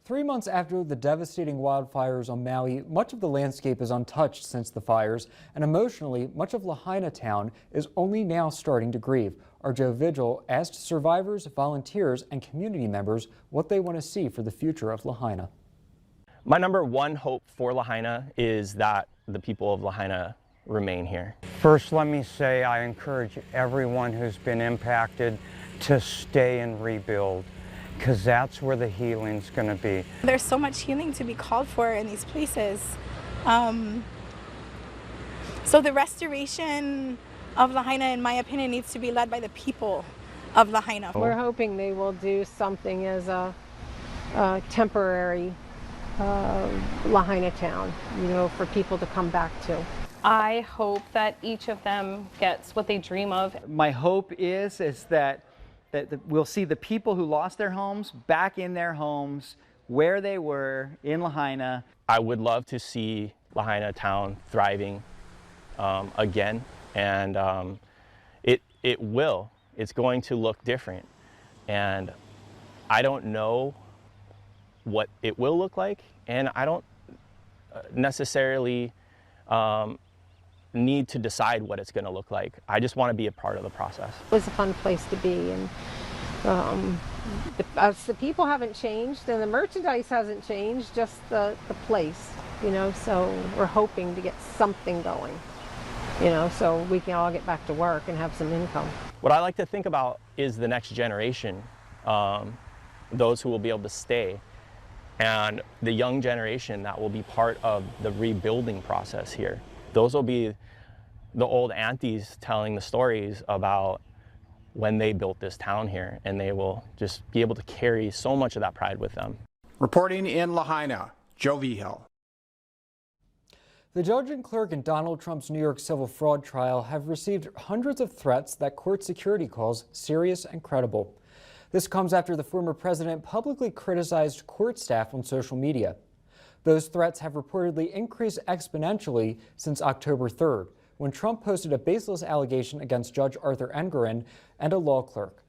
3 months after the devastating wildfires on Maui, much of the landscape is untouched since the fires, and emotionally, much of Lahaina town is only now starting to grieve. Our Joe Vigil asked survivors, volunteers, and community members what they want to see for the future of Lahaina. My number one hope for Lahaina is that the people of Lahaina remain here. First, let me say I encourage everyone who's been impacted to stay and rebuild, because that's where the healing's going to be. There's so much healing to be called for in these places. So the restoration of Lahaina, in my opinion, needs to be led by the people of Lahaina. We're hoping they will do something as a temporary Lahaina town, for people to come back to. I hope that each of them gets what they dream of. My hope is that we'll see the people who lost their homes back in their homes where they were in Lahaina. I would love to see Lahaina town thriving again, and it will. It's going to look different, and I don't know what it will look like, and I don't necessarily need to decide what it's going to look like. I just want to be a part of the process. It was a fun place to be, and the people haven't changed and the merchandise hasn't changed, just the place, so we're hoping to get something going, so we can all get back to work and have some income. What I like to think about is the next generation, those who will be able to stay, and the young generation that will be part of the rebuilding process here. Those will be the old aunties telling the stories about when they built this town here, and they will just be able to carry so much of that pride with them. Reporting in Lahaina, Joe Vigil. The judge and clerk in Donald Trump's New York civil fraud trial have received hundreds of threats that court security calls serious and credible. This comes after the former president publicly criticized court staff on social media. Those threats have reportedly increased exponentially since October 3rd, when Trump posted a baseless allegation against Judge Arthur Engoron and a law clerk.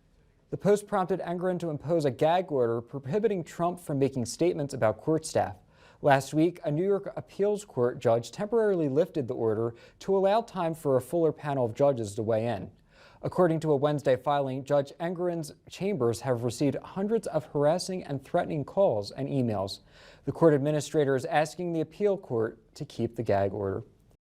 The post prompted Engoron to impose a gag order prohibiting Trump from making statements about court staff. Last week, a New York appeals court judge temporarily lifted the order to allow time for a fuller panel of judges to weigh in. According to a Wednesday filing, Judge Engoron's chambers have received hundreds of harassing and threatening calls and emails. The court administrator is asking the appeal court to keep the gag order.